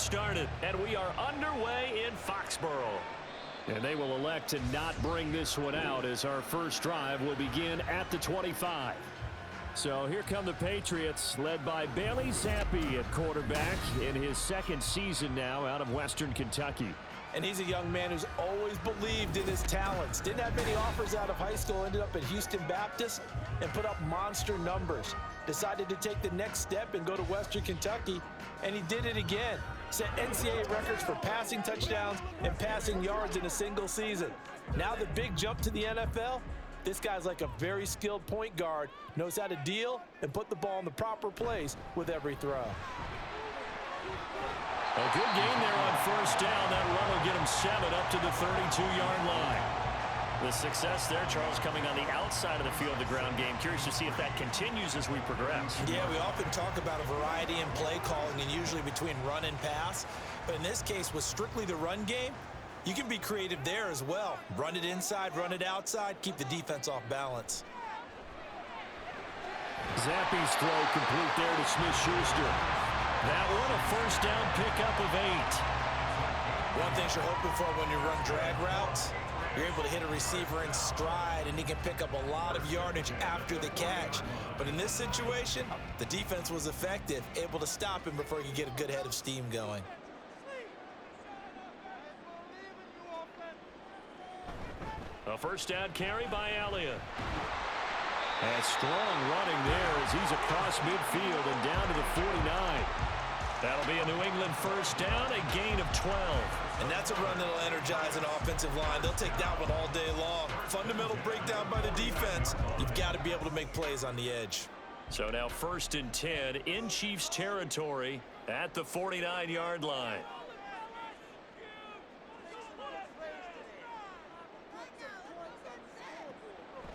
started, and we are underway in Foxborough. And they will elect to not bring this one out as our first drive will begin at the 25. So here come the Patriots, led by Bailey Zappi at quarterback in his second season now out of Western Kentucky. And he's a young man who's always believed in his talents. Didn't have many offers out of high school, ended up at Houston Baptist and put up monster numbers. Decided to take the next step and go to Western Kentucky, and he did it again. Set NCAA records for passing touchdowns and passing yards in a single season. Now the big jump to the NFL. This guy's like a very skilled point guard, knows how to deal and put the ball in the proper place with every throw. A good gain there on first down. That run will get him 7 up to the 32-yard line. The success there, Charles, coming on the outside of the field, the ground game. Curious to see if that continues as we progress. Yeah, we often talk about a variety in play calling and usually between run and pass. But in this case, with strictly the run game, you can be creative there as well. Run it inside, run it outside, keep the defense off balance. Zappi's throw complete there to Smith-Schuster. That one, a first down pickup of 8. One thing you're hoping for when you run drag routes, you're able to hit a receiver in stride, and he can pick up a lot of yardage after the catch. But in this situation, the defense was effective, able to stop him before he could get a good head of steam going. A first down carry by Elliott. And strong running there as he's across midfield and down to the 49. That'll be a New England first down, a gain of 12. And that's a run that'll energize an offensive line. They'll take that one all day long. Fundamental breakdown by the defense. You've got to be able to make plays on the edge. So now 1st and 10 in Chiefs territory at the 49-yard line.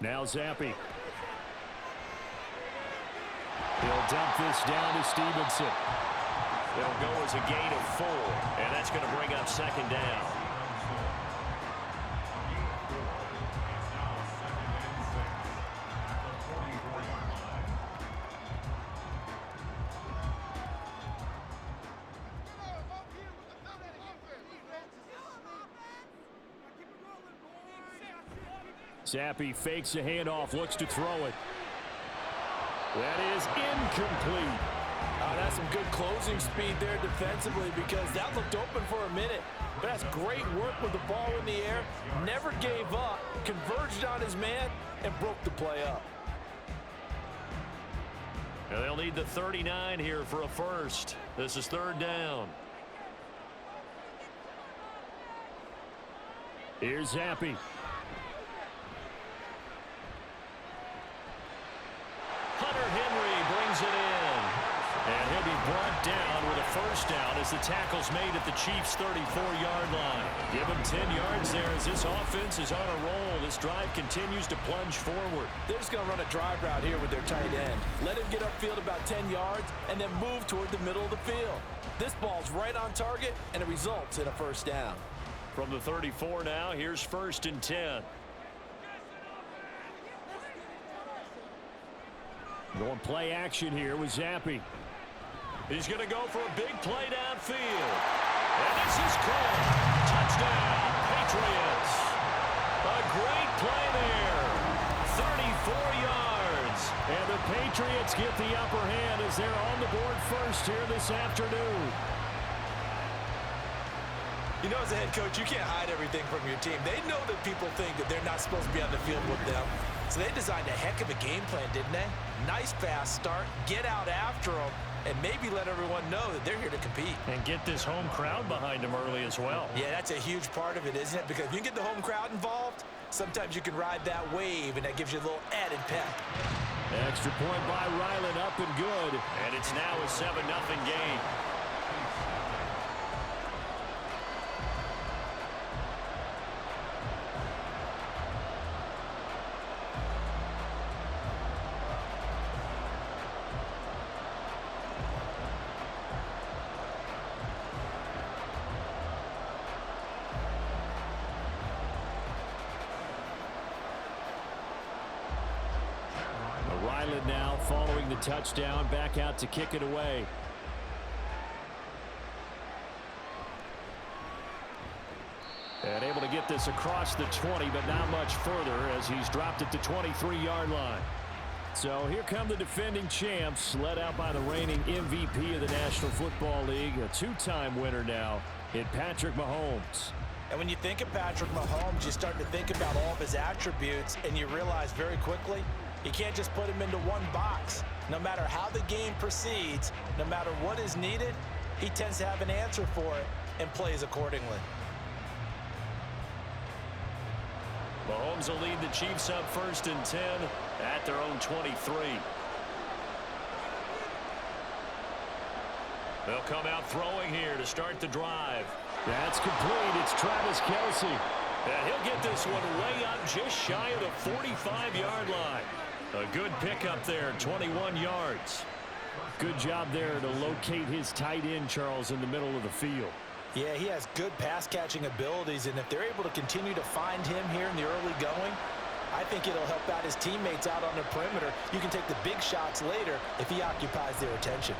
Now Zappi. He'll dump this down to Stevenson. It'll go as a gain of 4, and that's going to bring up 2nd down. Zappi fakes a handoff, looks to throw it. That is incomplete. That's some good closing speed there defensively because that looked open for a minute. But that's great work with the ball in the air. Never gave up, converged on his man, and broke the play up. Now they'll need the 39 here for a first. This is 3rd down. Here's Zappi. Hunter Henry brings it in. And he'll be brought down with a first down as the tackle's made at the Chiefs' 34-yard line. Give him 10 yards there as this offense is on a roll. This drive continues to plunge forward. They're just going to run a drive route here with their tight end. Let him get upfield about 10 yards and then move toward the middle of the field. This ball's right on target, and it results in a first down. From the 34 now, here's 1st and 10. Going play action here with Zappi. He's going to go for a big play downfield. And this is caught. Touchdown, Patriots. A great play there. 34 yards. And the Patriots get the upper hand as they're on the board first here this afternoon. You know, as a head coach, you can't hide everything from your team. They know that people think that they're not supposed to be on the field with them. So they designed a heck of a game plan, didn't they? Nice fast start, get out after them, and maybe let everyone know that they're here to compete. And get this home crowd behind them early as well. Yeah, that's a huge part of it, isn't it? Because if you get the home crowd involved, sometimes you can ride that wave, and that gives you a little added pep. Extra point by Ryland, up and good. And it's now a 7-0 game. Ryland now following the touchdown, back out to kick it away. And able to get this across the 20, but not much further as he's dropped it to 23-yard line. So here come the defending champs, led out by the reigning MVP of the National Football League, a two-time winner now in Patrick Mahomes. And when you think of Patrick Mahomes, you start to think about all of his attributes, and you realize very quickly, you can't just put him into one box. No matter how the game proceeds, no matter what is needed, he tends to have an answer for it and plays accordingly. Mahomes will lead the Chiefs up 1st and 10 at their own 23. They'll come out throwing here to start the drive. That's complete. It's Travis Kelce. And he'll get this one way up just shy of the 45-yard line. A good pickup there, 21 yards. Good job there to locate his tight end, Charles, in the middle of the field. Yeah, he has good pass-catching abilities, and if they're able to continue to find him here in the early going, I think it'll help out his teammates out on the perimeter. You can take the big shots later if he occupies their attention.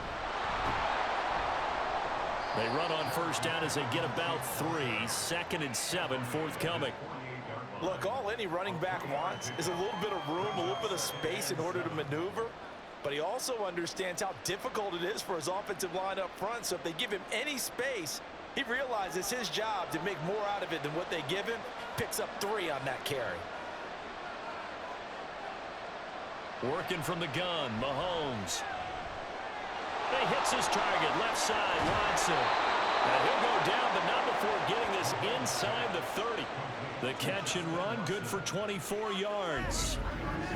They run on 1st down as they get about 3. 2nd and 7 forthcoming. Look, all any running back wants is a little bit of room, a little bit of space in order to maneuver. But he also understands how difficult it is for his offensive line up front. So if they give him any space, he realizes it's his job to make more out of it than what they give him. Picks up 3 on that carry. Working from the gun, Mahomes. He hits his target, left side, Watson. And he'll go down, but not before getting this inside the 30. The catch and run, good for 24 yards.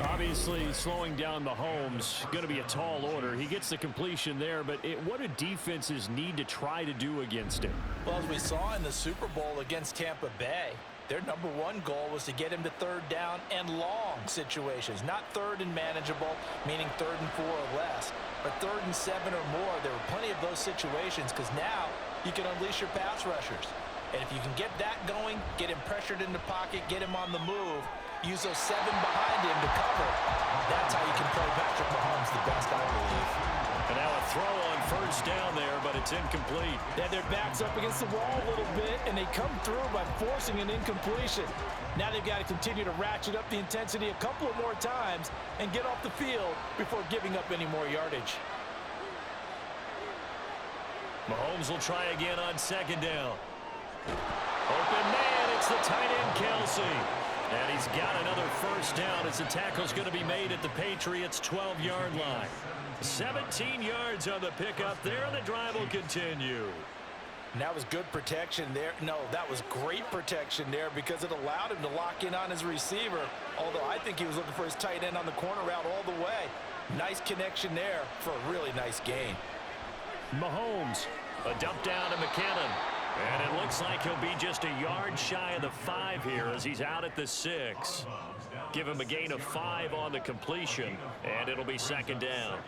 Obviously, slowing down Mahomes, going to be a tall order. He gets the completion there, but what do defenses need to try to do against him? Well, as we saw in the Super Bowl against Tampa Bay, their #1 goal was to get him to 3rd down and long situations, not 3rd and manageable, meaning 3rd and 4 or less, but 3rd and 7 or more. There were plenty of those situations because now you can unleash your pass rushers. And if you can get that going, get him pressured in the pocket, get him on the move, use those 7 behind him to cover, that's how you can play Patrick Mahomes the best, I believe. And now a throw on 1st down there, but it's incomplete. Yeah, their back's up against the wall a little bit, and they come through by forcing an incompletion. Now they've got to continue to ratchet up the intensity a couple of more times and get off the field before giving up any more yardage. Mahomes will try again on 2nd down. Open man, it's the tight end, Kelce. And he's got another 1st down as the tackle's going to be made at the Patriots' 12-yard line. 17 yards on the pickup there, and the drive will continue. And that was good protection there. No, that was great protection there because it allowed him to lock in on his receiver, although I think he was looking for his tight end on the corner route all the way. Nice connection there for a really nice gain. Mahomes, a dump down to McKinnon. And it looks like he'll be just a yard shy of the 5 here as he's out at the 6. Give him a gain of 5 on the completion, and it'll be 2nd down.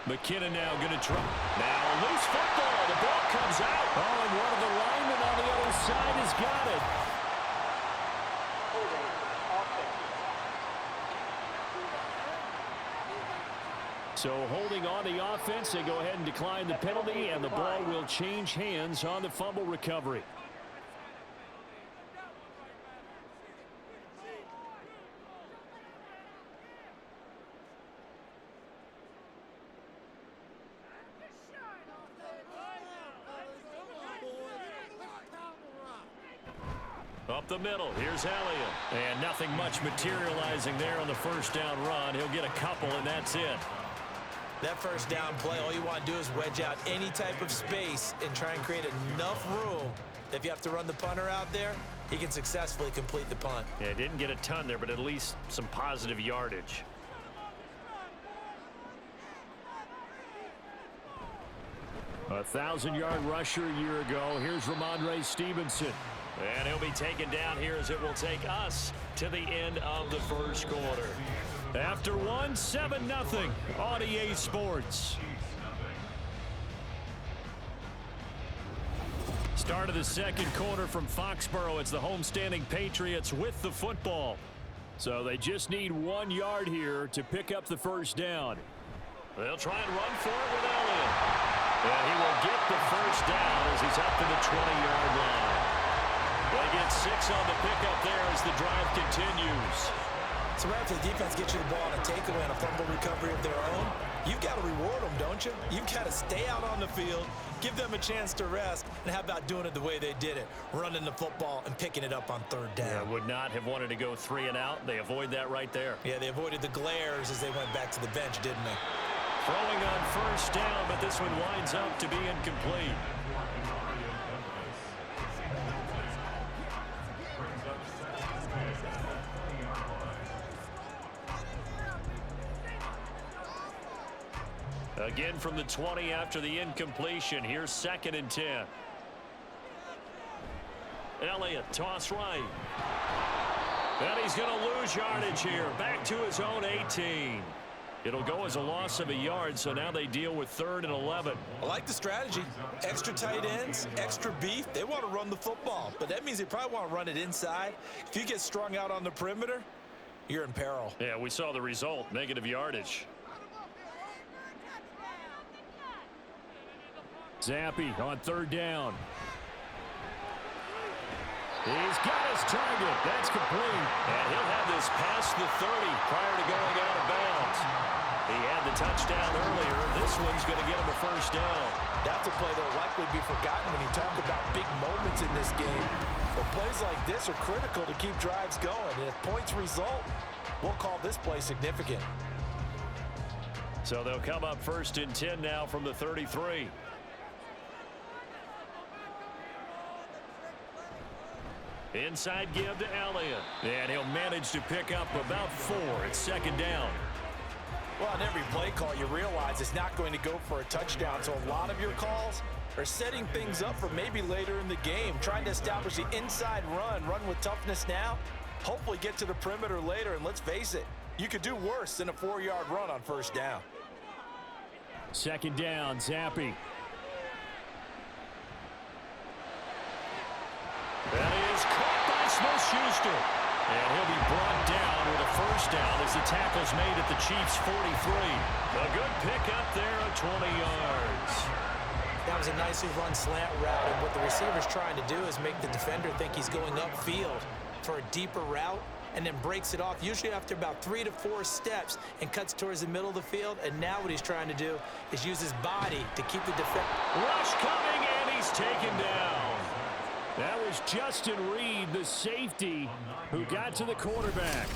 McKinnon now going to try. Now loose football. The ball comes out. Oh, and one of the linemen on the other side has got it. So holding on the offense, they go ahead and decline the penalty, and the ball will change hands on the fumble recovery. Up the middle, here's Elliott. And nothing much materializing there on the 1st down run. He'll get a couple, and that's it. That 1st down play, all you want to do is wedge out any type of space and try and create enough room that if you have to run the punter out there, he can successfully complete the punt. Yeah, didn't get a ton there, but at least some positive yardage. A 1,000-yard rusher a year ago. Here's Ramondre Stevenson. And he'll be taken down here as it will take us to the end of the 1st quarter. After 7-0 on EA Sports. Start of the second quarter from Foxborough. It's the homestanding Patriots with the football. So they just need 1 yard here to pick up the first down. They'll try and run for it with Elliott. And he will get the first down as he's up to the 20-yard line. They get 6 on the pickup there as the drive continues. So right after the defense gets you the ball on a takeaway and a fumble recovery of their own, you've got to reward them, don't you? You've got to stay out on the field, give them a chance to rest, and how about doing it the way they did it, running the football and picking it up on third down. Yeah, would not have wanted to go 3 and out. They avoid that right there. Yeah, they avoided the glares as they went back to the bench, didn't they? Throwing on first down, but this one winds up to be incomplete. Again from the 20 after the incompletion. Here's 2nd and 10. Elliott, toss right. And he's going to lose yardage here. Back to his own 18. It'll go as a loss of a yard, so now they deal with 3rd and 11. I like the strategy. Extra tight ends, extra beef. They want to run the football, but that means they probably want to run it inside. If you get strung out on the perimeter, you're in peril. Yeah, we saw the result, negative yardage. Zappi on 3rd down. He's got his target. That's complete. And he'll have this past the 30 prior to going out of bounds. He had the touchdown earlier. This one's going to get him a first down. That's a play that will likely be forgotten when you talk about big moments in this game. But plays like this are critical to keep drives going. And if points result, we'll call this play significant. So they'll come up 1st and 10 now from the 33. Inside give to Elliott. And he'll manage to pick up about 4. It's 2nd down. Well, on every play call, you realize it's not going to go for a touchdown. So a lot of your calls are setting things up for maybe later in the game, trying to establish the inside run with toughness now, hopefully get to the perimeter later. And let's face it, you could do worse than a 4-yard run on 1st down. 2nd down, Zappi. That is caught by Smith-Schuster. And he'll be brought down with a first down as the tackle's made at the Chiefs' 43. A good pickup there of 20 yards. That was a nicely run slant route, and what the receiver's trying to do is make the defender think he's going upfield for a deeper route and then breaks it off, usually after about 3 to 4 steps, and cuts towards the middle of the field. And now what he's trying to do is use his body to keep the defender. Rush coming, and he's taken down. That was Justin Reed, the safety, who got to the quarterback.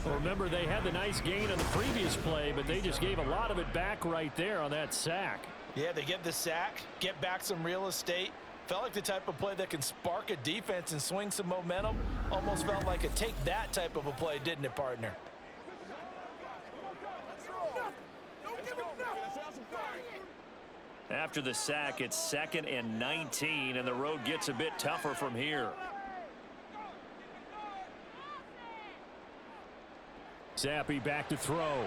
Well, remember, they had the nice gain on the previous play, but they just gave a lot of it back right there on that sack. Yeah, they get the sack, get back some real estate. Felt like the type of play that can spark a defense and swing some momentum. Almost felt like a take-that type of a play, didn't it, partner? After the sack, it's 2nd and 19, and the road gets a bit tougher from here. Zappi back to throw.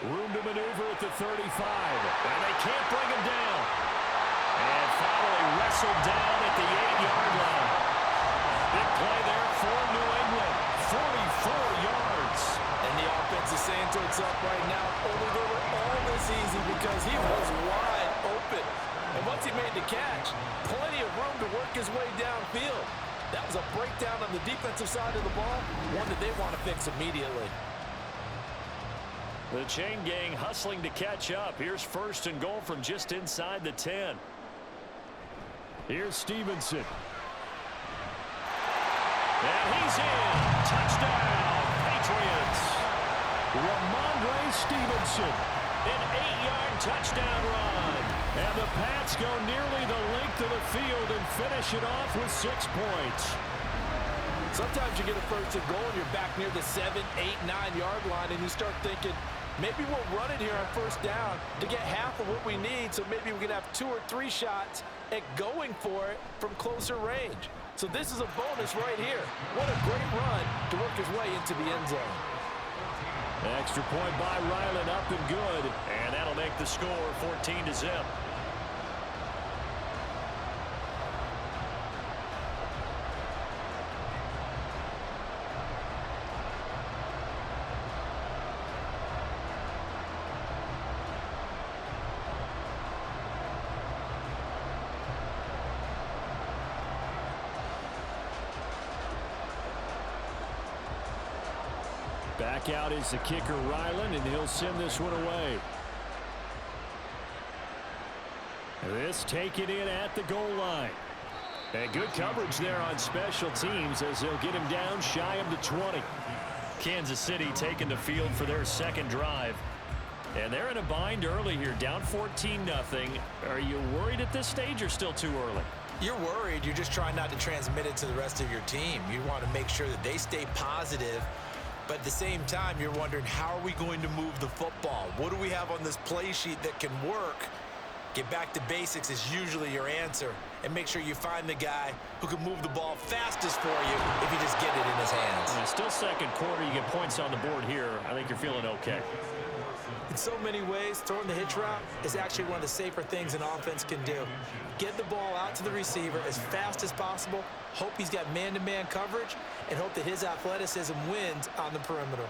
Room to maneuver at the 35, and they can't bring him down. And finally wrestled down at the 8-yard line. Big play there for New England, 44 yards. And the offense is saying to itself right now, only they were all this easy because he was wide open. And once he made the catch, plenty of room to work his way downfield. That was a breakdown on the defensive side of the ball, one that they want to fix immediately. The chain gang hustling to catch up. Here's 1st and goal from just inside the 10. Here's Stevenson. And he's in. Touchdown, Patriots. Ramondre Stevenson. An 8-yard touchdown run. And the Pats go nearly the length of the field and finish it off with 6 points. Sometimes you get a 1st and goal and you're back near the 7, 8, 9-yard line and you start thinking, maybe we'll run it here on 1st down to get half of what we need, so maybe we can have 2 or 3 shots at going for it from closer range. So this is a bonus right here. What a great run to work his way into the end zone. Extra point by Ryland, up and good. And that'll make the score 14-0. Back out is the kicker, Ryland, and he'll send this one away. This taken in at the goal line. And good coverage there on special teams as they'll get him down shy of the 20. Kansas City taking the field for their second drive. And they're in a bind early here, down 14-0. Are you worried at this stage or still too early? You're worried. You're just trying not to transmit it to the rest of your team. You want to make sure that they stay positive. But at the same time, you're wondering, how are we going to move the football? What do we have on this play sheet that can work? Get back to basics is usually your answer. And make sure you find the guy who can move the ball fastest for you if you just get it in his hands. Yeah, still second quarter. You get points on the board here. I think you're feeling okay. In so many ways, throwing the hitch route is actually one of the safer things an offense can do. Get the ball out to the receiver as fast as possible, hope he's got man-to-man coverage, and hope that his athleticism wins on the perimeter.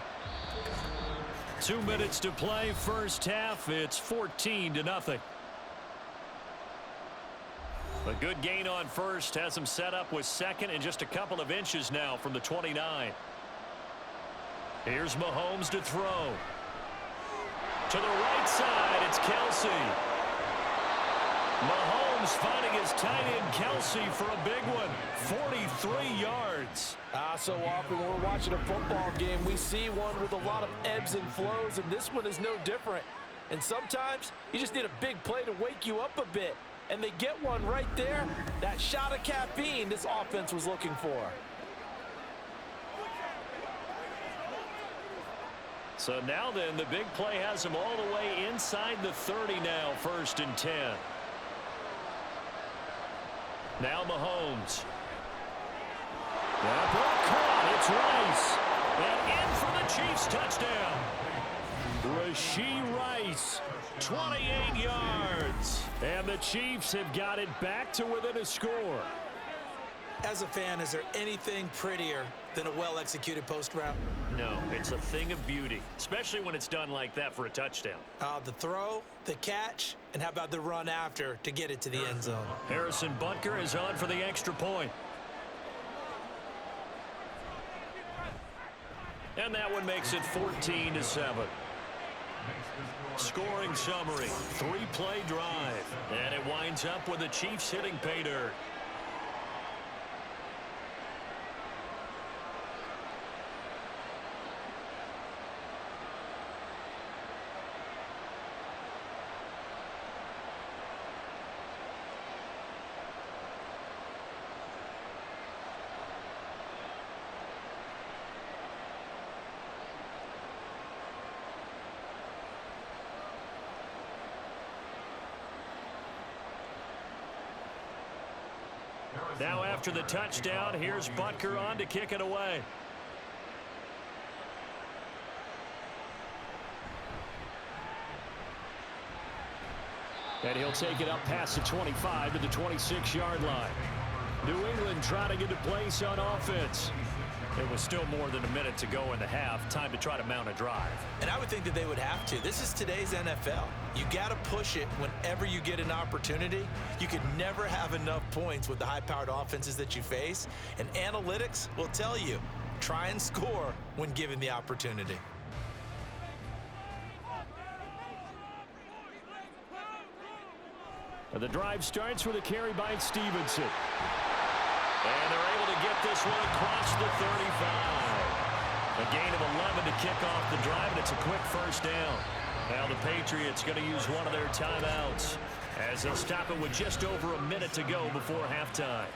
2 minutes to play, first half. It's 14-0. A good gain on first has him set up with second and just a couple of inches now from the 29. Here's Mahomes to throw. To the right side, it's Kelsey. Mahomes finding his tight end Kelsey for a big one. 43 yards. So often when we're watching a football game, we see one with a lot of ebbs and flows, and this one is no different. And sometimes you just need a big play to wake you up a bit. And they get one right there. That shot of caffeine this offense was looking for. So now then, the big play has him all the way inside the 30 now, 1st and 10. Now Mahomes. That ball caught. It's Rice. And in for the Chiefs touchdown. Rashee Rice, 28 yards. And the Chiefs have got it back to within a score. As a fan, is there anything prettier than a well-executed post route? No, it's a thing of beauty, especially when it's done like that for a touchdown. The throw, the catch, and how about the run after to get it to the end zone? Harrison Butker is on for the extra point. And that one makes it 14-7. Scoring summary, 3-play drive. And it winds up with the Chiefs hitting pay dirt. Now after the touchdown, here's Butker on to kick it away. And he'll take it up past the 25 to the 26-yard line. New England trying to get a place on offense. It was still more than a minute to go in the half. Time to try to mount a drive. And I would think that they would have to. This is today's NFL. You got to push it whenever you get an opportunity. You could never have enough points with the high-powered offenses that you face. And analytics will tell you, try and score when given the opportunity. The drive starts with a carry by Stevenson. And they're able to get this one across the 35. A gain of 11 to kick off the drive, and it's a quick first down. Now the Patriots going to use one of their timeouts as they'll stop it with just over a minute to go before halftime.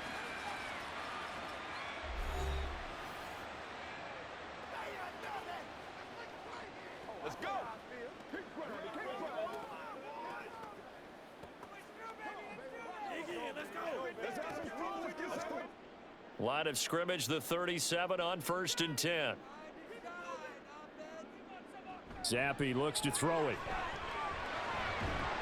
Let's go. Line of scrimmage, the 37 on 1st and 10. Zappi looks to throw it.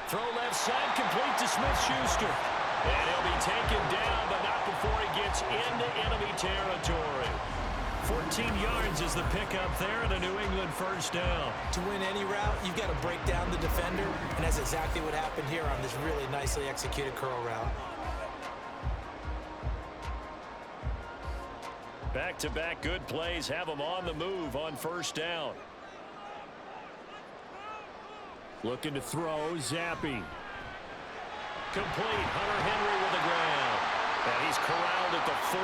Throw left side, complete to Smith-Schuster. And he'll be taken down, but not before he gets into enemy territory. 14 yards is the pickup there, and a New England first down. To win any route, you've got to break down the defender, and that's exactly what happened here on this really nicely executed curl route. Back-to-back good plays have them on the move on first down. Looking to throw, Zappi. Complete, Hunter Henry with the ground. And he's corralled at the 40,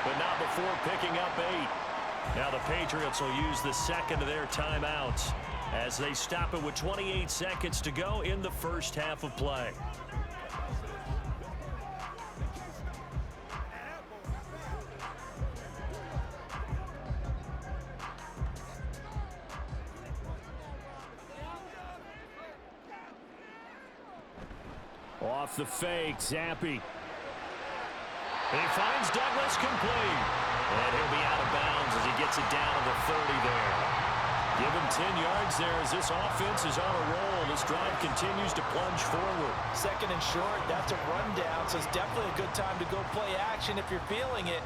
but not before picking up 8. Now the Patriots will use the second of their timeouts as they stop it with 28 seconds to go in the first half of play. Off the fake, Zappi. He finds Douglas complete. And he'll be out of bounds as he gets it down to the 30 there. Give him 10 yards there as this offense is on a roll. This drive continues to plunge forward. Second and short, that's a rundown, so it's definitely a good time to go play action if you're feeling it.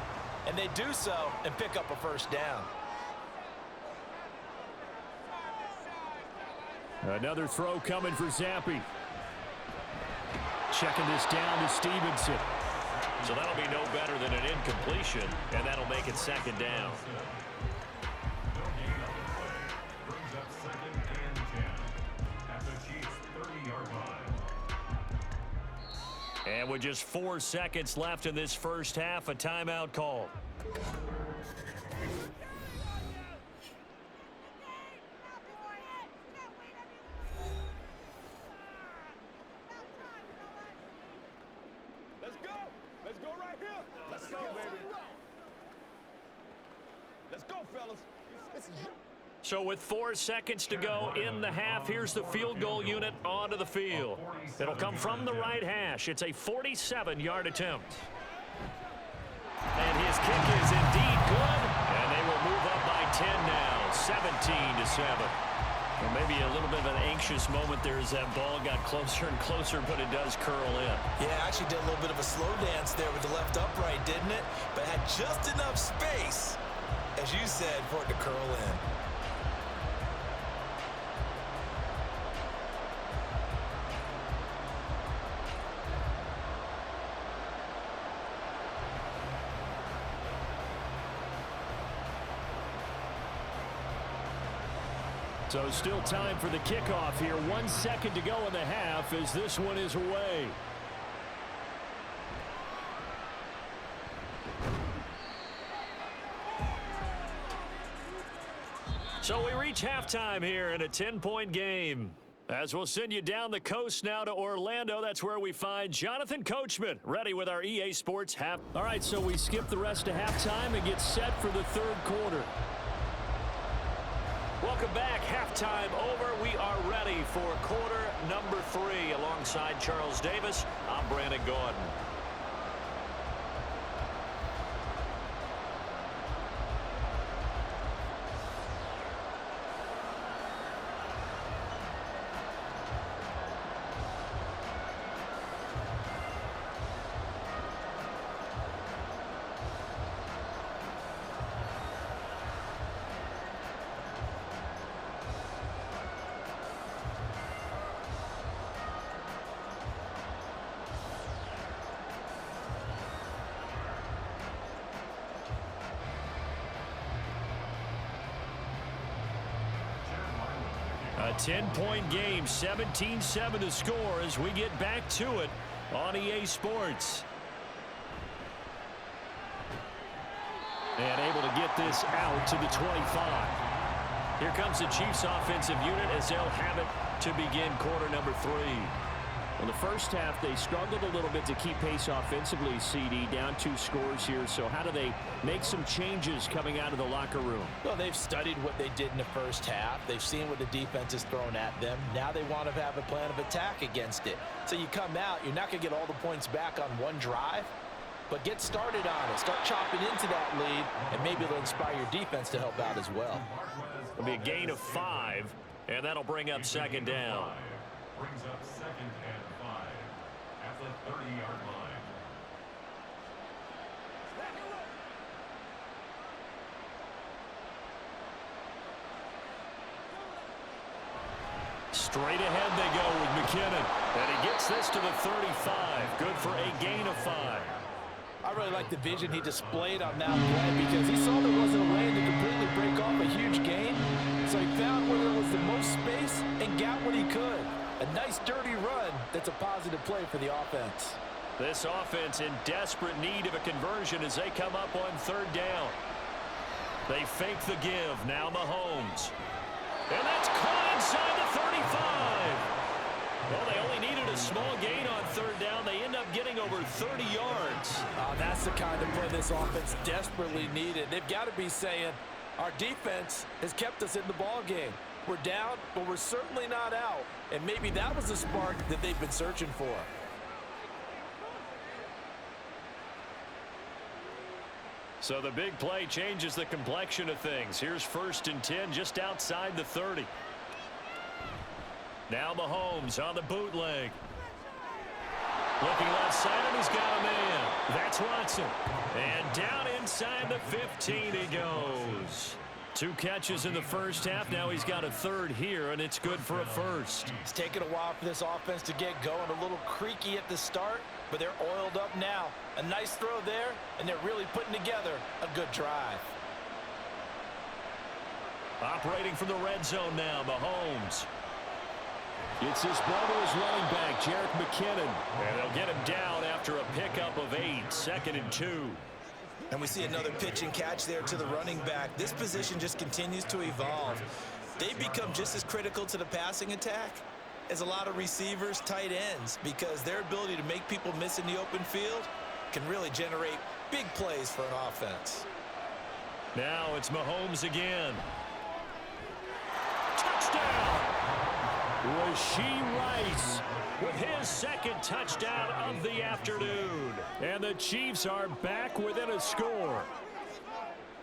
And they do so and pick up a first down. Another throw coming for Zappi. Checking this down to Stevenson. So that'll be no better than an incompletion, and that'll make it second down. And with just 4 seconds left in this first half, a timeout call. Let's go. Let's go right here. Let's go, baby. Let's go, fellas. So with 4 seconds to go in the half, here's the field goal unit onto the field. It'll come from the right hash. It's a 47-yard attempt. And his kick is indeed good. And they will move up by 10 now, 17-7. Well, maybe a little bit of an anxious moment there as that ball got closer and closer, but it does curl in. Yeah, actually did a little bit of a slow dance there with the left upright, didn't it? But had just enough space, as you said, for it to curl in. So still time for the kickoff here. 1 second to go in the half as this one is away. So we reach halftime here in a 10-point game. As we'll send you down the coast now to Orlando, that's where we find Jonathan Coachman ready with our EA Sports half. All right, so we skip the rest of halftime and get set for the third quarter. Welcome back. Halftime over. We are ready for quarter number 3. Alongside Charles Davis, I'm Brandon Gordon. A 10-point game, 17-7 to score as we get back to it on EA Sports. And able to get this out to the 25. Here comes the Chiefs offensive unit as they'll have it to begin quarter number 3. Well, the first half, they struggled a little bit to keep pace offensively, CD, down 2 scores here. So how do they make some changes coming out of the locker room? Well, they've studied what they did in the first half. They've seen what the defense has thrown at them. Now they want to have a plan of attack against it. So you come out, you're not going to get all the points back on one drive, but get started on it. Start chopping into that lead, and maybe it'll inspire your defense to help out as well. It'll be a gain of 5, and that'll bring up second down. Brings up second and 5 at the 30-yard line. Straight ahead they go with McKinnon. And he gets this to the 35. Good for a gain of 5. I really like the vision he displayed on that play because he saw there wasn't a lane to completely break off a huge gain. So he found where there was the most space and got what he could. A nice dirty run that's a positive play for the offense. This offense in desperate need of a conversion as they come up on third down. They fake the give. Now Mahomes. And that's caught inside the 35. Well, they only needed a small gain on third down. They end up getting over 30 yards. That's the kind of play this offense desperately needed. They've got to be saying, our defense has kept us in the ball game. We're down, but we're certainly not out. And maybe that was the spark that they've been searching for. So the big play changes the complexion of things. Here's 1st and 10 just outside the 30. Now Mahomes on the bootleg. Looking left side, and he's got a man. That's Watson. And down inside the 15 he goes. 2 catches in the first half. Now he's got a third here, and it's good for a first. It's taken a while for this offense to get going. A little creaky at the start, but they're oiled up now. A nice throw there, and they're really putting together a good drive. Operating from the red zone now, Mahomes. It's his brother as running back, Jerick McKinnon. And they'll get him down after a pickup of 8, 2nd and 2. And we see another pitch and catch there to the running back. This position just continues to evolve. They become just as critical to the passing attack as a lot of receivers, tight ends, because their ability to make people miss in the open field can really generate big plays for an offense. Now it's Mahomes again. Touchdown! Rashee Rice with his 2nd touchdown of the afternoon. And the Chiefs are back within a score.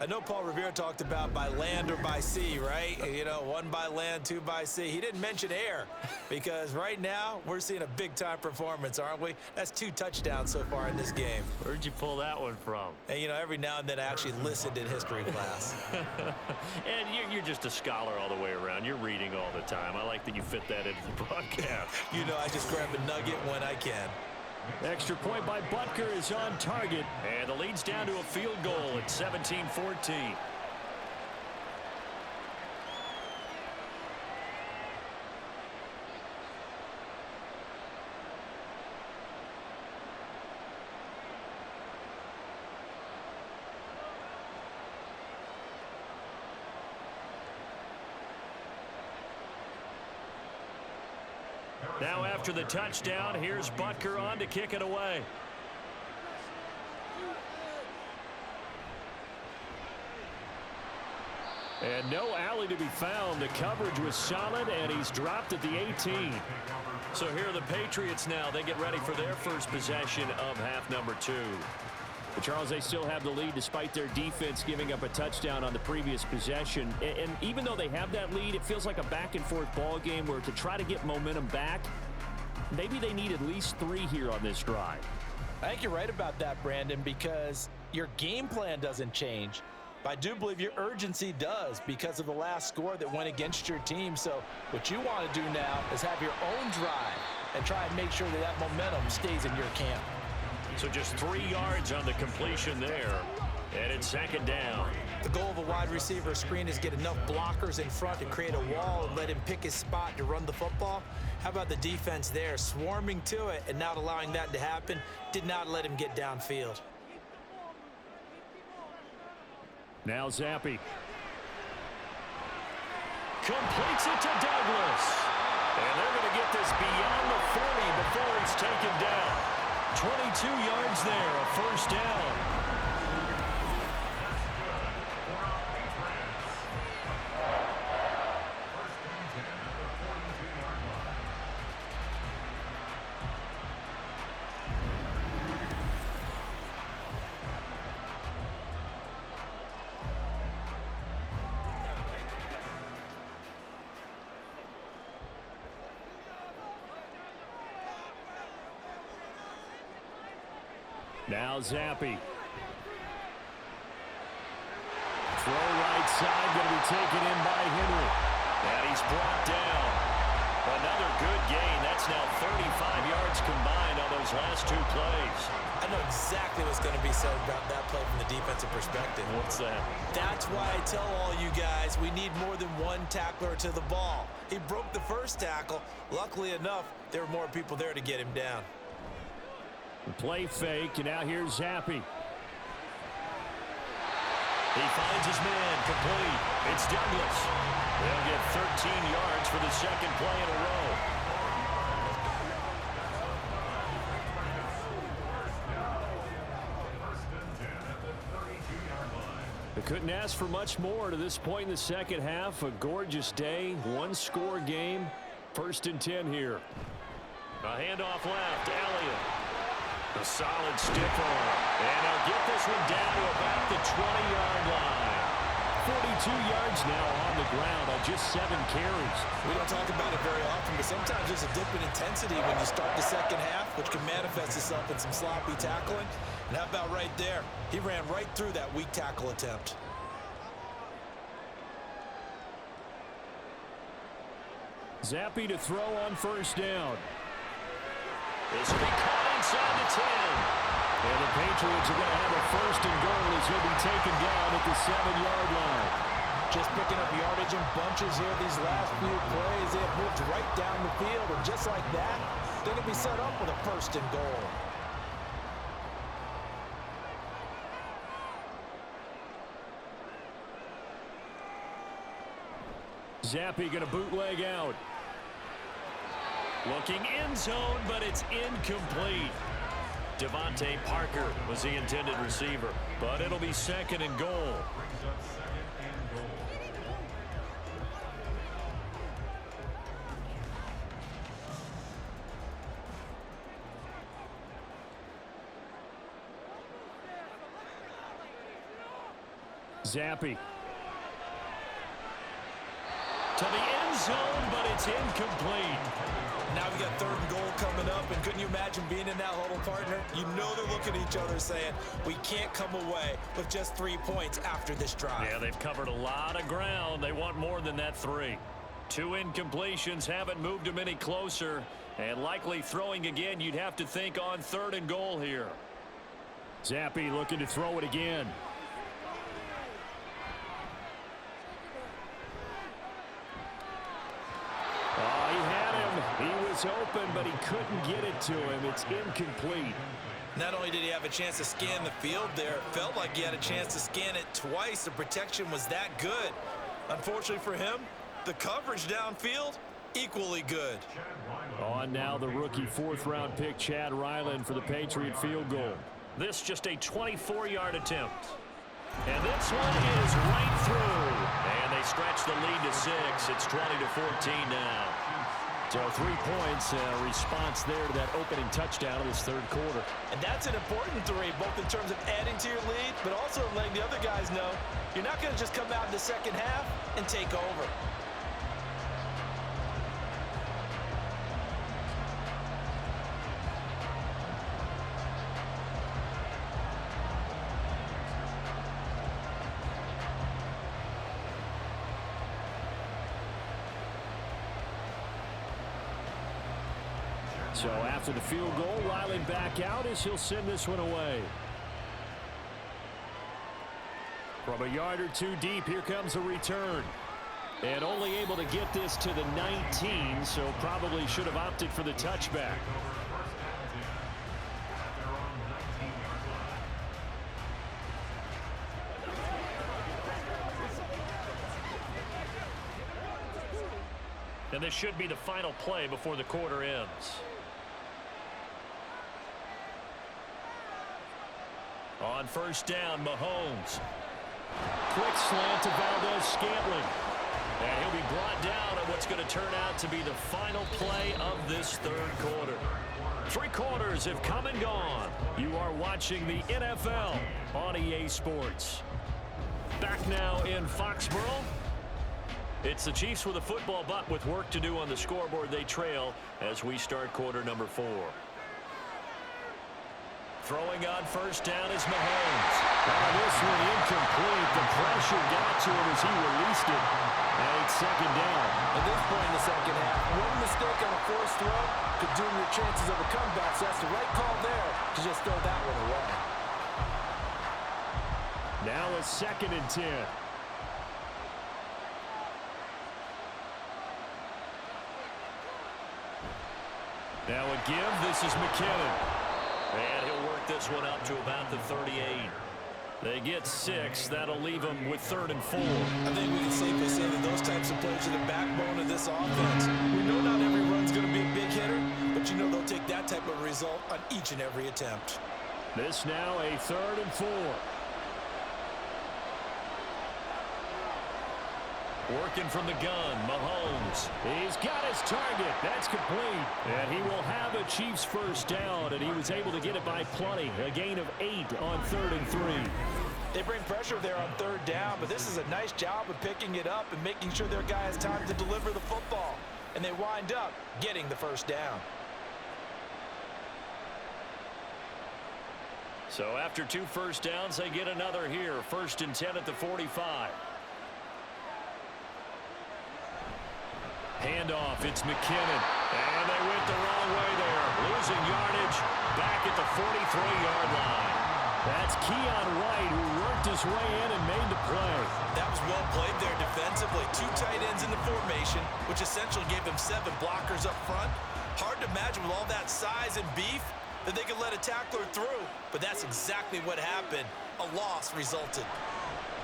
I know Paul Revere talked about by land or by sea, right? You know, 1 by land, 2 by sea. He didn't mention air because right now we're seeing a big-time performance, aren't we? That's 2 touchdowns so far in this game. Where'd you pull that one from? And, you know, every now and then I actually listened in history class. And you're just a scholar all the way around. You're reading all the time. I like that you fit that into the broadcast. You know, I just grab a nugget when I can. Extra point by Butker is on target, and the lead's down to a field goal at 17-14. Now after the touchdown, here's Butker on to kick it away. And no alley to be found. The coverage was solid, and he's dropped at the 18. So here are the Patriots now. They get ready for their first possession of half number 2. But Charles, they still have the lead despite their defense giving up a touchdown on the previous possession. And even though they have that lead, it feels like a back-and-forth ball game where to try to get momentum back, maybe they need at least 3 here on this drive. I think you're right about that, Brandon, because your game plan doesn't change. But I do believe your urgency does because of the last score that went against your team. So what you want to do now is have your own drive and try and make sure that that momentum stays in your camp. So just 3 yards on the completion there. And it's 2nd down. The goal of a wide receiver screen is get enough blockers in front to create a wall and let him pick his spot to run the football. How about the defense there, swarming to it and not allowing that to happen? Did not let him get downfield. Now Zappi. Completes it to Douglas. And they're going to get this beyond the 40 before it's taken down. 22 yards there, a first down. Now Zappi. Throw right side, going to be taken in by Henry. And he's brought down. Another good gain. That's now 35 yards combined on those last two plays. I know exactly what's going to be said about that play from the defensive perspective. What's that? That's why I tell all you guys we need more than one tackler to the ball. He broke the first tackle. Luckily enough, there were more people there to get him down. The play fake, and now here's Zappe. He finds his man complete. It's Douglas. They'll get 13 yards for the second play in a row. They couldn't ask for much more to this point in the second half. A gorgeous day, one-score game. 1st and 10 here. A handoff left, Elliott. A solid stiff arm. And he'll get this one down to about the 20-yard line. 42 yards now on the ground on just 7 carries. We don't talk about it very often, but sometimes there's a dip in intensity when you start the second half, which can manifest itself in some sloppy tackling. And how about right there? He ran right through that weak tackle attempt. Zappe to throw on 1st down. This will be caught inside the 10. And the Patriots are going to have a 1st and goal as he'll be taken down at the 7-yard line. Just picking up yardage in bunches here these last few plays. They have moved right down the field, and just like that, they're going to be set up with a 1st and goal. Zappe going to bootleg out. Looking end zone, but it's incomplete. Devontae Parker was the intended receiver, but it'll be 2nd and goal. Zappe. To the end zone, but it's incomplete. Now we got 3rd and goal coming up, and couldn't you imagine being in that huddle, partner? You know they're looking at each other saying, we can't come away with just 3 points after this drive. Yeah, they've covered a lot of ground. They want more than that 3. 2 incompletions haven't moved them any closer, and likely throwing again, you'd have to think on 3rd and goal here. Zappe looking to throw it again. He was open, but he couldn't get it to him. It's incomplete. Not only did he have a chance to scan the field there, it felt like he had a chance to scan it twice. The protection was that good. Unfortunately for him, the coverage downfield, equally good. On now the rookie 4th-round pick, Chad Ryland, for the Patriot field goal. This just a 24-yard attempt. And this one is right through. And they stretch the lead to 6. It's 20-14 now. So 3 points, response there to that opening touchdown of this 3rd quarter. And that's an important 3, both in terms of adding to your lead, but also letting the other guys know you're not going to just come out in the second half and take over. So after the field goal, Riley back out as he'll send this one away. From a yard or 2 deep, here comes a return. And only able to get this to the 19, so probably should have opted for the touchback. And this should be the final play before the quarter ends. On 1st down, Mahomes. Quick slant to Valdez-Scantling. And he'll be brought down at what's going to turn out to be the final play of this 3rd quarter. 3 quarters have come and gone. You are watching the NFL on EA Sports. Back now in Foxborough. It's the Chiefs with a football, but with work to do on the scoreboard. They trail as we start quarter number 4. Throwing on 1st down is Mahomes. This one incomplete. The pressure got to him as he released it. And it's second down. At this point in the second half, one mistake on a forced throw could doom your chances of a comeback. So that's the right call there to just throw that one away. Now a 2nd and 10. Now a give. This is McKinnon. And he'll work this one up to about the 38. They get 6. That'll leave them with 3rd and 4. I think we can safely say that those types of plays are the backbone of this offense. We know not every run's going to be a big hitter, but you know they'll take that type of result on each and every attempt. This now a 3rd and 4. Working from the gun, Mahomes. He's got his target. That's complete. And he will have a Chiefs first down, and he was able to get it by plenty. A gain of 8 on 3rd and 3. They bring pressure there on 3rd down, but this is a nice job of picking it up and making sure their guy has time to deliver the football. And they wind up getting the first down. So after 2 first downs, they get another here. 1st and 10 at the 45. Handoff, it's McKinnon. And they went the wrong way there. Losing yardage back at the 43-yard line. That's Keon White, who worked his way in and made the play. That was well played there defensively. 2 tight ends in the formation, which essentially gave them 7 blockers up front. Hard to imagine with all that size and beef that they could let a tackler through. But that's exactly what happened. A loss resulted.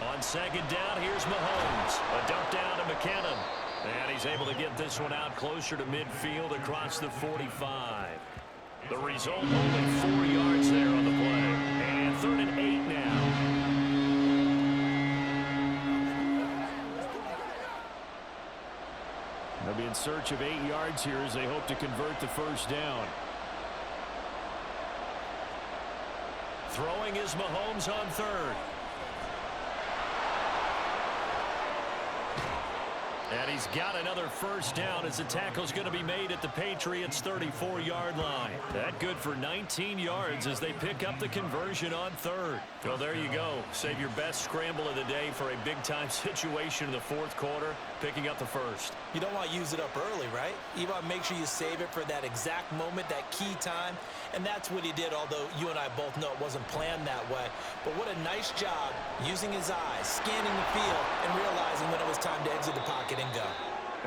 On 2nd down, here's Mahomes. A dump down to McKinnon. And he's able to get this one out closer to midfield across the 45. The result, only 4 yards there on the play. And 3rd and 8 now. They'll be in search of 8 yards here as they hope to convert the first down. Throwing is Mahomes on 3rd. And he's got another first down as the tackle's going to be made at the Patriots' 34-yard line. That good for 19 yards as they pick up the conversion on 3rd. Well, there you go. Save your best scramble of the day for a big-time situation in the 4th quarter, picking up the first. You don't want to use it up early, right? You want to make sure you save it for that exact moment, that key time. And that's what he did, although you and I both know it wasn't planned that way. But what a nice job using his eyes, scanning the field, and realizing when it was time to exit the pocket and go.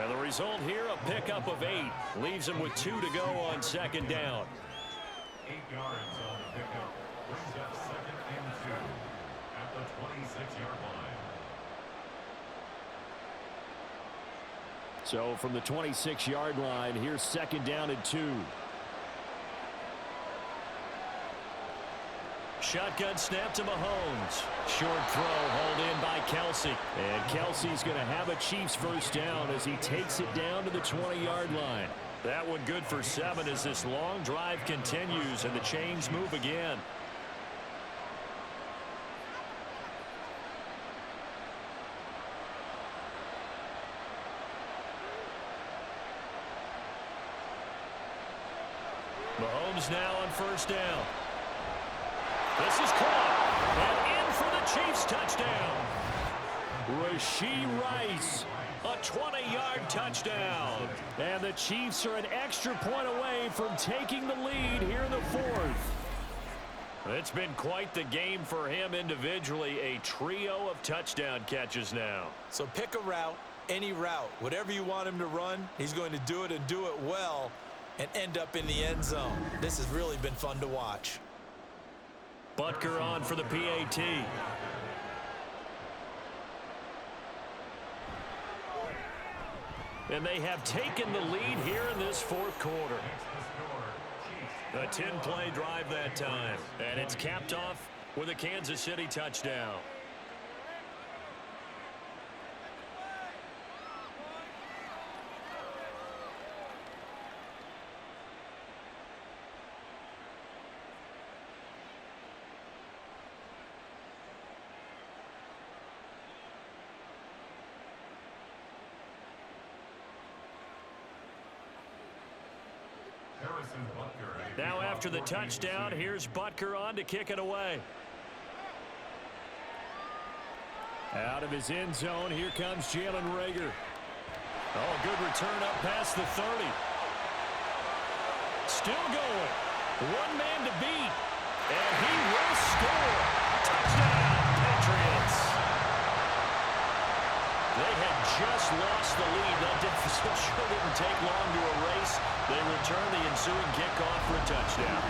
And the result here, a pickup of 8. Leaves him with 2 to go on 2nd down. 8 yards on the pickup. Brings up 2nd and 2 at the 26-yard line. So from the 26-yard line, here's 2nd down and 2. Shotgun snap to Mahomes. Short throw hauled in by Kelsey. And Kelsey's going to have a Chiefs first down as he takes it down to the 20-yard line. That one good for 7 as this long drive continues and the chains move again. Mahomes now on first down. This is caught, and in for the Chiefs touchdown. Rashee Rice, a 20-yard touchdown. And the Chiefs are an extra point away from taking the lead here in the 4th. It's been quite the game for him individually, a trio of touchdown catches now. So pick a route, any route. Whatever you want him to run, he's going to do it and do it well and end up in the end zone. This has really been fun to watch. Butker on for the PAT. And they have taken the lead here in this 4th quarter. A 10-play drive that time. And it's capped off with a Kansas City touchdown. Now after the touchdown, here's Butker on to kick it away. Out of his end zone, here comes Jalen Reagor. Oh, good return up past the 30. Still going. One man to beat. And he will score. Touchdown, Patriots. They had just lost the lead. That sure didn't take long to erase. They return the ensuing kickoff for a touchdown.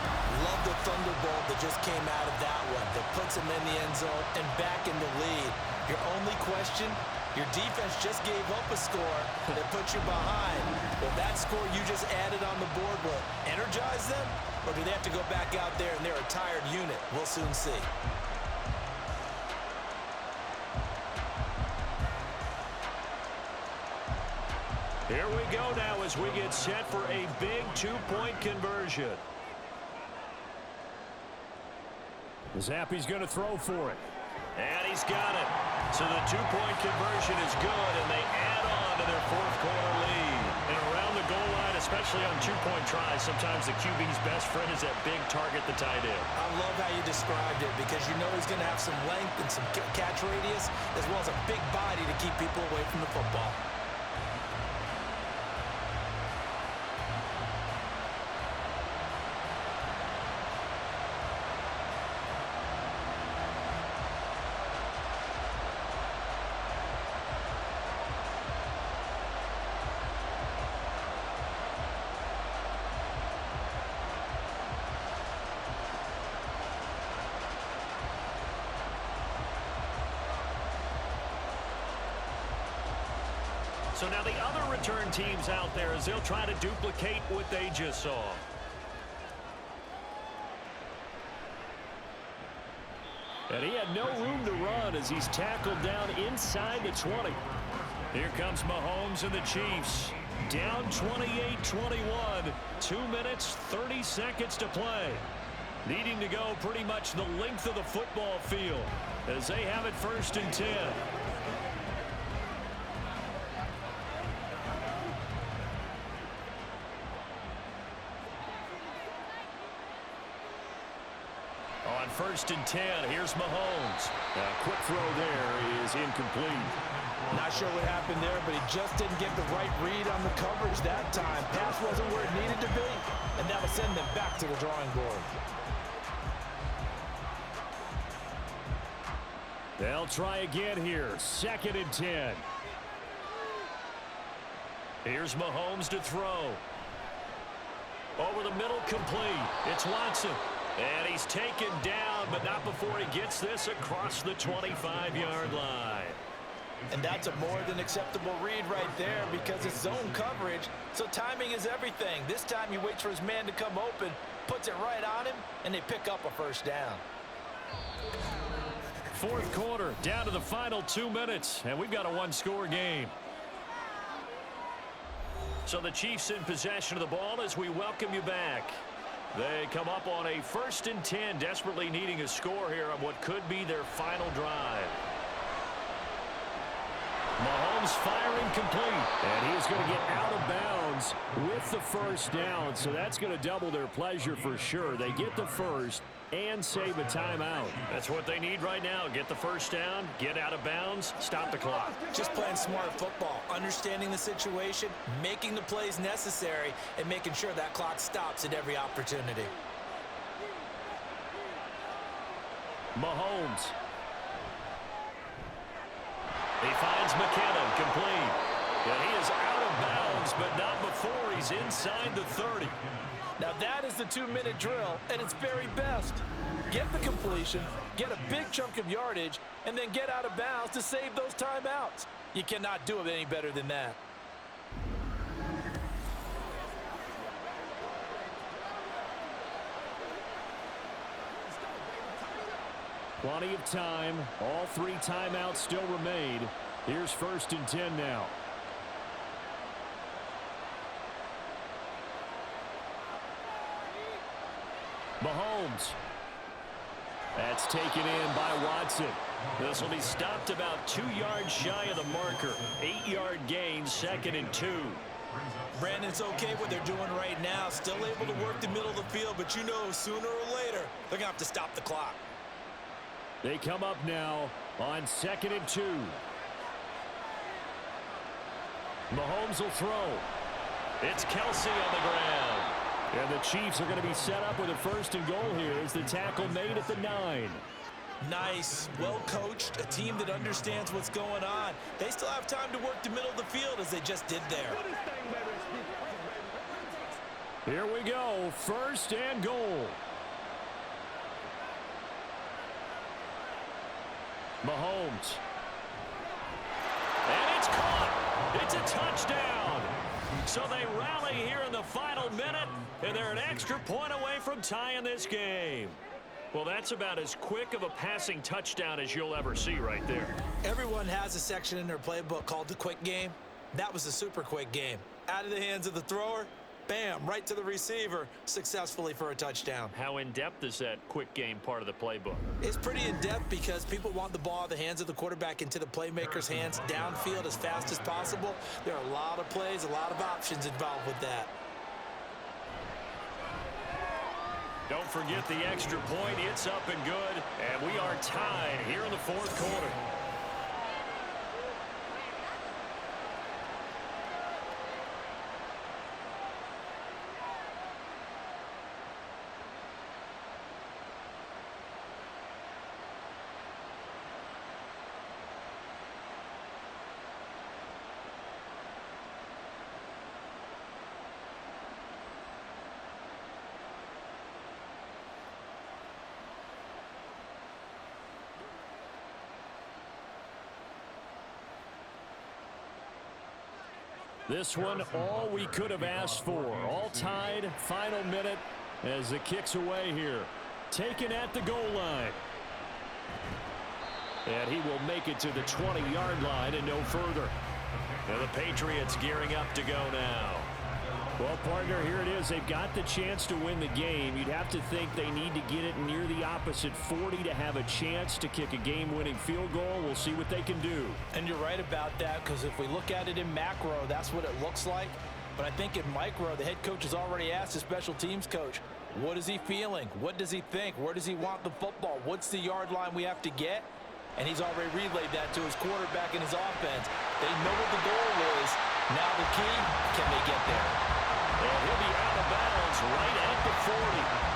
Love the thunderbolt that just came out of that one. That puts him in the end zone and back in the lead. Your only question, your defense just gave up a score that puts you behind. Well, that score you just added on the board will energize them, or do they have to go back out there and they're a tired unit? We'll soon see. Here we go now as we get set for a big two-point conversion. Zappi's going to throw for it. And he's got it. So the two-point conversion is good, and they add on to their fourth quarter lead. And around the goal line, especially on two-point tries, sometimes the QB's best friend is that big target, the tight end. I love how you described it because you know he's going to have some length and some catch radius as well as a big body to keep people away from the football. So now the other return teams out there as they'll try to duplicate what they just saw. And he had no room to run as he's tackled down inside the 20. Here comes Mahomes and the Chiefs. Down 28-21. 2 minutes, 30 seconds to play. Needing to go pretty much the length of the football field as they have it 1st and 10. On 1st and 10, here's Mahomes. A quick throw there is incomplete. Not sure what happened there, but he just didn't get the right read on the coverage that time. Pass wasn't where it needed to be, and that'll send them back to the drawing board. They'll try again here. 2nd and 10. Here's Mahomes to throw. Over the middle, complete. It's Watson. And he's taken down, but not before he gets this across the 25-yard line. And that's a more than acceptable read right there because it's zone coverage, so timing is everything. This time he waits for his man to come open, puts it right on him, and they pick up a 1st down. 4th quarter, down to the final 2 minutes, and we've got a one-score game. So the Chiefs in possession of the ball as we welcome you back. They come up on a 1st and 10, desperately needing a score here on what could be their final drive. Mahomes firing complete, and he is going to get out of bounds with the 1st down, so that's going to double their pleasure for sure. They get the 1st and save a timeout. That's what they need right now. Get the 1st down, get out of bounds, stop the clock. Just playing smart football, understanding the situation, making the plays necessary, and making sure that clock stops at every opportunity. Mahomes. He finds McKinnon, complete. And he is out of bounds, but not before he's inside the 30. Now that is the 2-minute drill at its very best. Get the completion, get a big chunk of yardage, and then get out of bounds to save those timeouts. You cannot do it any better than that. Plenty of time. All 3 timeouts still remain. Here's 1st and 10 now. Mahomes. That's taken in by Watson. This will be stopped about 2 yards shy of the marker. 8-yard gain, 2nd and 2. Brandon, it's okay what they're doing right now. Still able to work the middle of the field, but you know sooner or later they're going to have to stop the clock. They come up now on 2nd and 2. Mahomes will throw. It's Kelsey on the ground. And the Chiefs are going to be set up with a 1st and goal here as the tackle made at the 9. Nice, well-coached, a team that understands what's going on. They still have time to work the middle of the field as they just did there. Here we go, 1st and goal. Mahomes. And it's caught. It's a touchdown. So they rally here in the final minute, and they're an extra point away from tying this game. Well, that's about as quick of a passing touchdown as you'll ever see right there. Everyone has a section in their playbook called the quick game. That was a super quick game. Out of the hands of the thrower, bam, right to the receiver, successfully for a touchdown. How in-depth is that quick game part of the playbook? It's pretty in-depth because people want the ball in the hands of the quarterback into the playmaker's hands downfield as fast as possible. There are a lot of plays, a lot of options involved with that. Don't forget the extra point. It's up and good, and we are tied here in the 4th quarter. This one, all we could have asked for. All tied, final minute as the kick's away here. Taken at the goal line. And he will make it to the 20-yard line and no further. And the Patriots gearing up to go now. Well, partner, here it is. They've got the chance to win the game. You'd have to think they need to get it near the opposite 40 to have a chance to kick a game-winning field goal. We'll see what they can do. And you're right about that, because if we look at it in macro, that's what it looks like. But I think in micro, the head coach has already asked the special teams coach, what is he feeling? What does he think? Where does he want the football? What's the yard line we have to get? And he's already relayed that to his quarterback and his offense. They know what the goal is. Now the key, can they get there? And he'll be out of bounds right at the 40.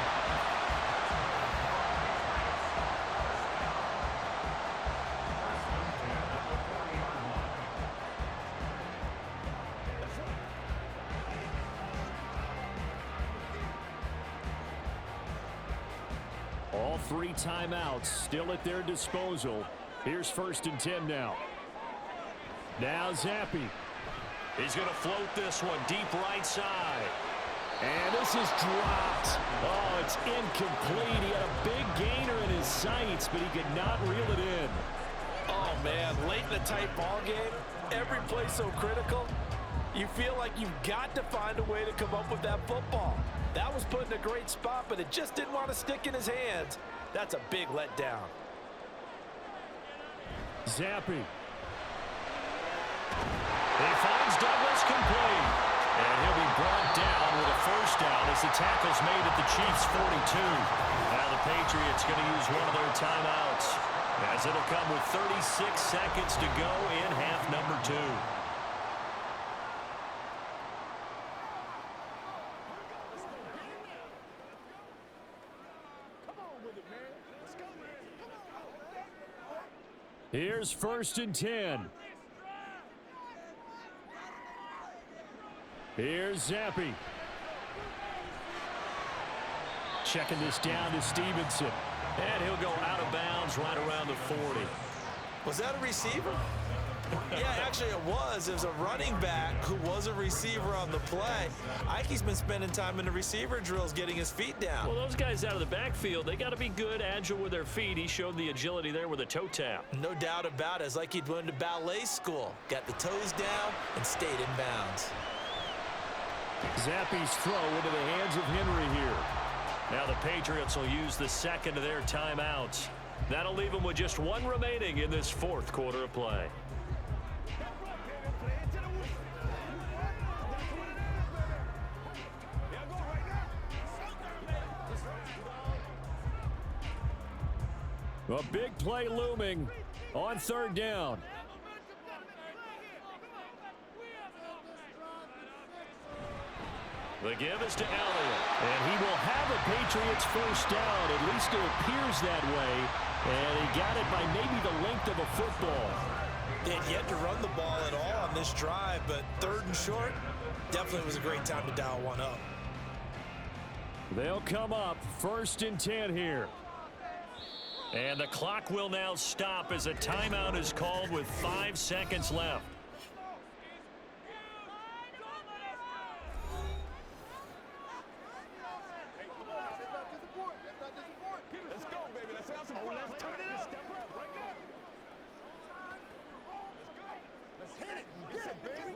All 3 timeouts still at their disposal. Here's 1st and 10 now. Now Zappi. He's going to float this one deep right side. And this is dropped. Oh, it's incomplete. He had a big gainer in his sights, but he could not reel it in. Oh, man, late in a tight ball game, every play so critical. You feel like you've got to find a way to come up with that football. That was put in a great spot, but it just didn't want to stick in his hands. That's a big letdown. Zappi. He finds Douglas complete. And he'll be brought down with a 1st down as the tackle's made at the Chiefs' 42. Now the Patriots going to use one of their timeouts, as it'll come with 36 seconds to go in half number 2. Here's 1st and 10. Here's Zappi. Checking this down to Stevenson. And he'll go out of bounds right around the 40. Was that a receiver? Yeah, actually it was. It was a running back who was a receiver on the play. Ike's been spending time in the receiver drills getting his feet down. Well, those guys out of the backfield, they got to be good, agile with their feet. He showed the agility there with a toe tap. No doubt about it. It's like he'd went to ballet school. Got the toes down and stayed in bounds. Zappi's throw into the hands of Henry here. Now the Patriots will use the 2nd of their timeouts. That'll leave them with just 1 remaining in this 4th quarter of play. A big play looming on third down. The give is to Elliott. And he will have a Patriots first down. At least it appears that way. And he got it by maybe the length of a football. They had yet to run the ball at all on this drive, but third and short, definitely was a great time to dial one up. They'll come up 1st and 10 here. And the clock will now stop as a timeout is called with 5 seconds left. Let's go, baby. Let's have some fun. Let's turn it up. Step up right now. Let's go. Let's hit it. Get it, baby.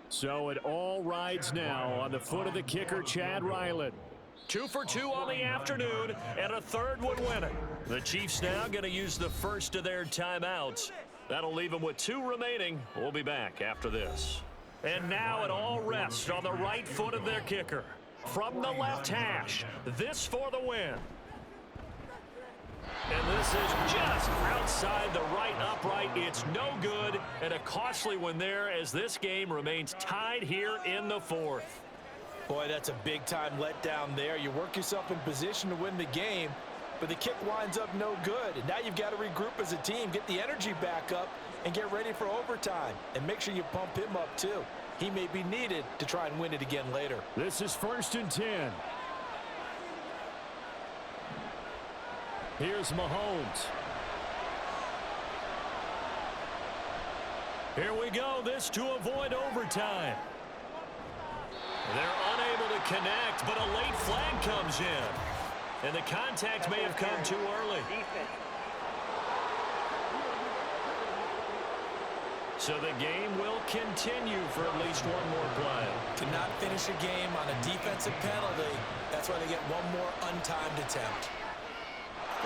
So it all rides now on the foot of the kicker, Chad Ryland. 2 for 2 on the afternoon, and a third would win it. The Chiefs now going to use the first of their timeouts. That'll leave them with 2 remaining. We'll be back after this. And now it all rests on the right foot of their kicker. From the left hash, this for the win. And this is just outside the right upright. It's no good, and a costly one there as this game remains tied here in the 4th. Boy, that's a big-time letdown there. You work yourself in position to win the game, but the kick winds up no good. And now you've got to regroup as a team, get the energy back up, and get ready for overtime. And make sure you pump him up, too. He may be needed to try and win it again later. This is 1st and 10. Here's Mahomes. Here we go. This to avoid overtime. They're unable to connect, but a late flag comes in. And the contact may have come too early. So the game will continue for at least one more play. Cannot finish a game on a defensive penalty. That's why they get one more untimed attempt.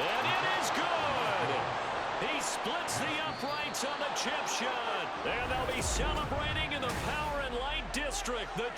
And it is good. He splits the uprights on the chip shot. And they'll be celebrating in the Power and Light District. The